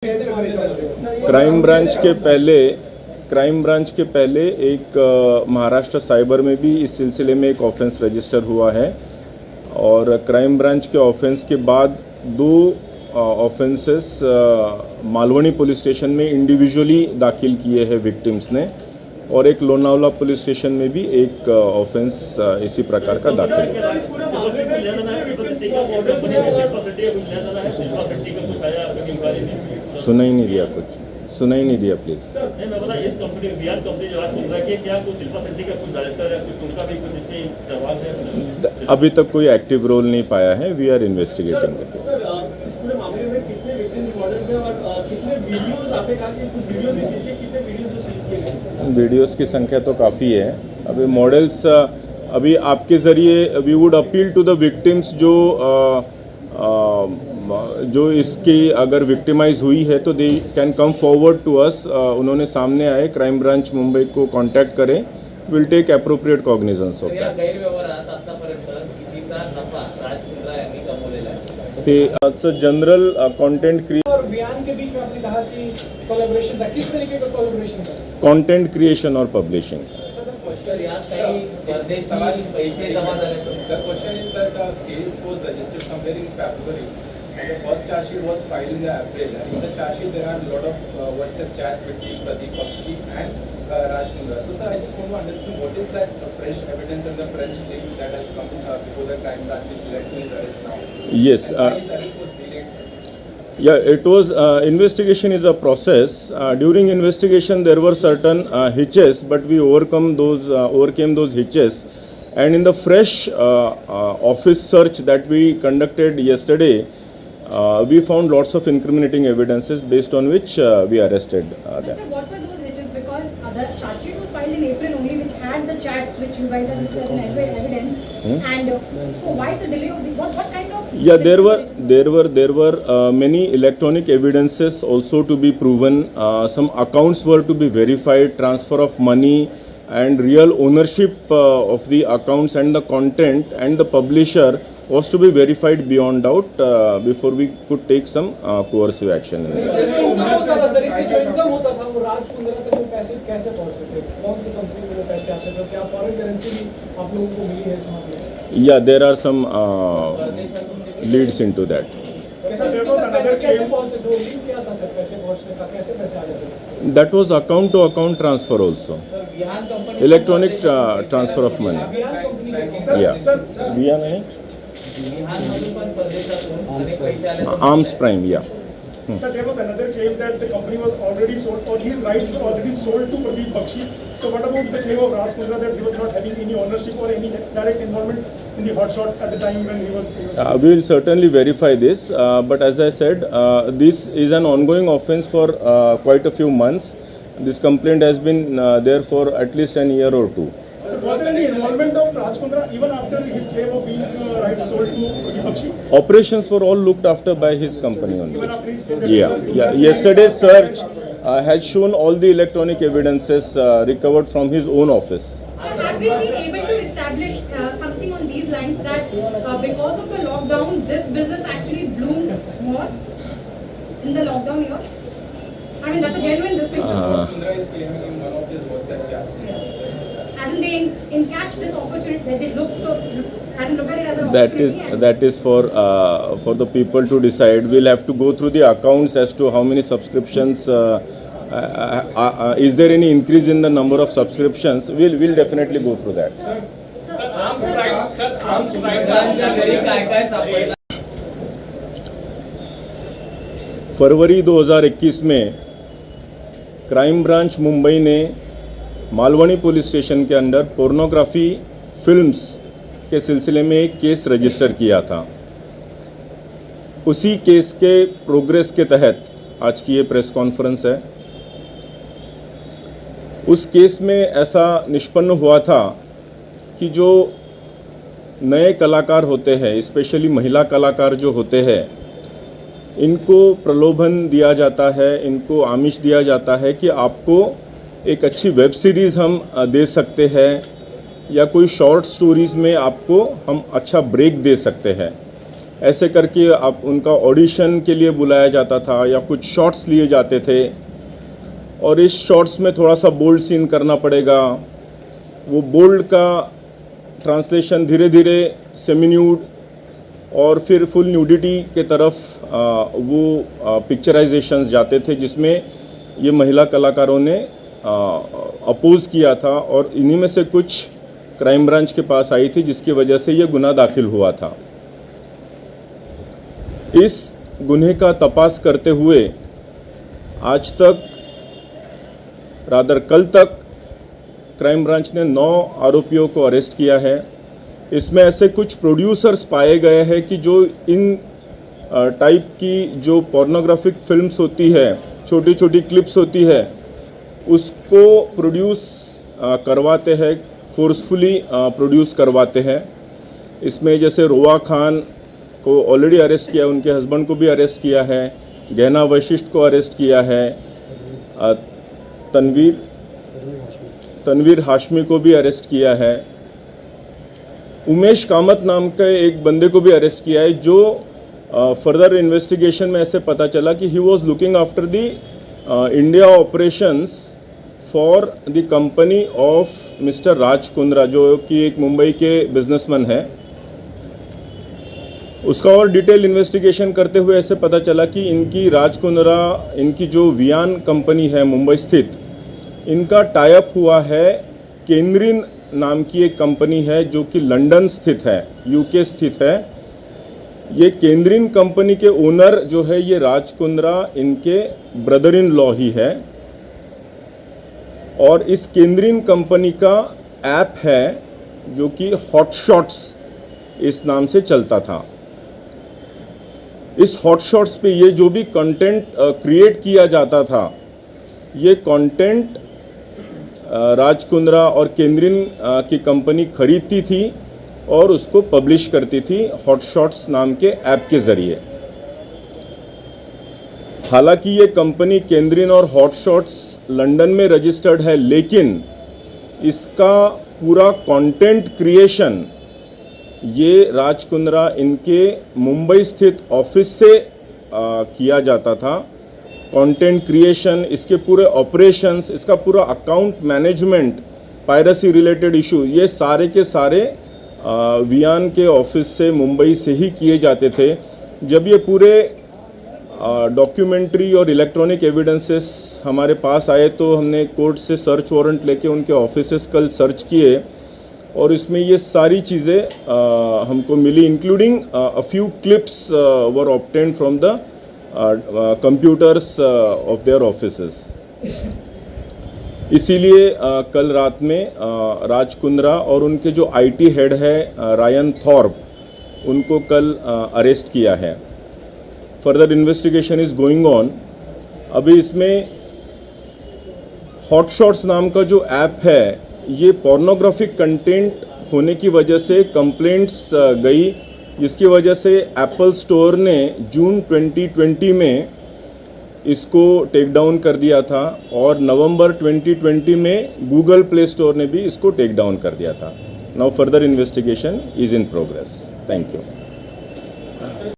Crime branch के पहले एक महाराष्ट्र साइबर में भी इस सिलसिले में एक ऑफेंस रजिस्टर हुआ है और क्राइम ब्रांच के ऑफेंस के बाद दो ऑफेंसेस मालवनी पुलिस स्टेशन में इंडिविजुअली दाखिल किए हैं विक्टिम्स ने और एक लोनावला पुलिस स्टेशन में भी एक ऑफेंस इसी प्रकार का दाखिल है। सुना ही नहीं दिया प्लीज। अभी तक कोई एक्टिव रोल नहीं पाया है। We are investigating the case. Videos की संख्या तो काफ़ी है। अभी मॉडल्स अभी आपके ज़रिए we would appeal to the victims जो इसकी अगर विक्टिमाइज हुई है तो they can come forward to us. उन्होंने सामने आए, क्राइम ब्रांच मुंबई को कांटेक्ट करें। Will take appropriate cognizance of that. General content creation और publishing. And the first charge sheet was filed in April. And in the charge sheet, there are a lot of WhatsApp chats between Pradeep Bakshi and Raj Mundra. So, sir, I just want to understand what is that fresh evidence and the fresh link that has come before the crime branch which led to his arrest now? Yes. Yeah, it was investigation is a process. During investigation, there were certain hitches, but we overcame those hitches. And in the fresh office search that we conducted yesterday, we found lots of incriminating evidences based on which we arrested them. Sir, what were those hitches? Because the charge sheet was filed in April only, which had the chats which you guys have listed as evidence. And so why the delay of what kind of? Yeah, there were many electronic evidences also to be proven. Some accounts were to be verified, transfer of money and real ownership of the accounts and the content and the publisher was to be verified beyond doubt before we could take some coercive action. Yeah, there are some leads into that. That was account to account transfer also. Electronic transfer of money. Yeah. Arms Prime, yeah. Sir, there was another claim that the company was already sold, or his rights were already sold to Pradeep Bakshi. So what about the claim of Raj Mundra that he was not having any ownership or any direct involvement in the hotshots at the time when he was we will certainly verify this, but as I said, this is an ongoing offence for quite a few months. This complaint has been there for at least an year or two. So was there any involvement of Raj Mundra even after his claim of being rights sold to Pradeep Bakshi? Operations were all looked after by his company only. Yeah. Yesterday's search has shown all the electronic evidences recovered from his own office. Have we been able to establish something on these lines that because of the lockdown, this business actually bloomed more in the lockdown year? I mean, that's a genuine distinction. Mundra is claiming in one of his WhatsApp chats. Hasn't they encashed this opportunity? They look at it as an That is for the people to decide. We'll have to go through the accounts as to how many subscriptions. Is there any increase in the number of subscriptions? We'll definitely go through that. फरवरी 2021 में crime branch Mumbai ने Malvani police station के अंदर pornography films के सिलसिले में एक case register किया था। उसी केस के प्रोग्रेस के तहत आज की ये प्रेस कॉन्फ्रेंस है। उस केस में ऐसा निष्पन्न हुआ था कि जो नए कलाकार होते हैं, स्पेशली महिला कलाकार जो होते हैं, इनको प्रलोभन दिया जाता है, इनको आमिष दिया जाता है कि आपको एक अच्छी वेब सीरीज़ हम दे सकते हैं या कोई शॉर्ट स्टोरीज़ में आपको हम अच्छा ब्रेक दे सकते हैं। ऐसे करके आप उनका ऑडिशन के लिए बुलाया जाता था या कुछ शॉट्स लिए जाते थे और इस शॉट्स में थोड़ा सा बोल्ड सीन करना पड़ेगा। वो बोल्ड का ट्रांसलेशन धीरे धीरे सेमी न्यूड और फिर फुल न्यूडिटी के तरफ वो पिक्चराइजेशंस जाते थे, जिसमें ये महिला कलाकारों ने अपोज किया था और इन्हीं में से कुछ क्राइम ब्रांच के पास आई थी, जिसकी वजह से ये गुनाह दाखिल हुआ था। इस गुन्हे का तपास करते हुए आज तक कल तक क्राइम ब्रांच ने 9 आरोपियों को अरेस्ट किया है। इसमें ऐसे कुछ प्रोड्यूसर्स पाए गए हैं कि जो इन टाइप की जो पोर्नोग्राफिक फिल्म्स होती है, छोटी छोटी क्लिप्स होती है, उसको प्रोड्यूस करवाते हैं, फोर्सफुली प्रोड्यूस करवाते हैं। इसमें जैसे रोआ खान को ऑलरेडी अरेस्ट किया, उनके हस्बैंड को भी अरेस्ट किया है, गहना वशिष्ठ को अरेस्ट किया है, तनवीर हाशमी को भी अरेस्ट किया है, उमेश कामत नाम के एक बंदे को भी अरेस्ट किया है, जो फर्दर इन्वेस्टिगेशन में ऐसे पता चला कि he was looking after the India operations for the company of mister Raj Kundra, जो कि एक मुंबई के बिजनेसमैन है। उसका और डिटेल इन्वेस्टिगेशन करते हुए ऐसे पता चला कि इनकी राज कुंद्रा, इनकी जो वियान कंपनी है मुंबई स्थित, इनका टाई-अप हुआ है केंद्रीन नाम की एक कंपनी है जो कि लंदन स्थित है, यूके स्थित है। ये केंद्रीन कंपनी के ओनर जो है ये राज कुंद्रा इनके ब्रदर इन लॉ ही है और इस केंद्रीन कंपनी का ऐप है जो कि हॉटशॉट्स इस नाम से चलता था। इस हॉटशॉट्स पे ये जो भी कंटेंट क्रिएट किया जाता था, ये कंटेंट राज कुंद्रा और केंद्रीन की कंपनी खरीदती थी और उसको पब्लिश करती थी हॉटशॉट्स नाम के ऐप के ज़रिए। हालांकि ये कंपनी केंद्रीन और हॉटशॉट्स लंदन में रजिस्टर्ड है, लेकिन इसका पूरा कंटेंट क्रिएशन ये राज कुंद्रा इनके मुंबई स्थित ऑफिस से किया जाता था। कंटेंट क्रिएशन, इसके पूरे ऑपरेशंस, इसका पूरा account management, piracy related issue, ये सारे के सारे वियान के ऑफिस से मुंबई से ही किए जाते थे। जब ये पूरे डॉक्यूमेंट्री और इलेक्ट्रॉनिक एविडेंसेस हमारे पास आए तो हमने कोर्ट से सर्च वारंट लेके उनके ऑफिसेस कल सर्च किए और इसमें ये सारी चीज़ें हमको मिली, including a few clips were obtained from the computers of their offices. इसीलिए कल रात में राज कुंद्रा और उनके जो आईटी हेड है रायन थॉर्प, उनको कल अरेस्ट किया है। Further investigation is going on. अभी इसमें हॉटशॉट्स नाम का जो ऐप है, ये पोर्नोग्राफिक कंटेंट होने की वजह से कंप्लेंट्स गई, जिसकी वजह से एप्पल स्टोर ने जून 2020 में इसको टेक डाउन कर दिया था और नवंबर 2020 में गूगल प्ले स्टोर ने भी इसको टेक डाउन कर दिया था। Now further investigation is in progress. Thank you.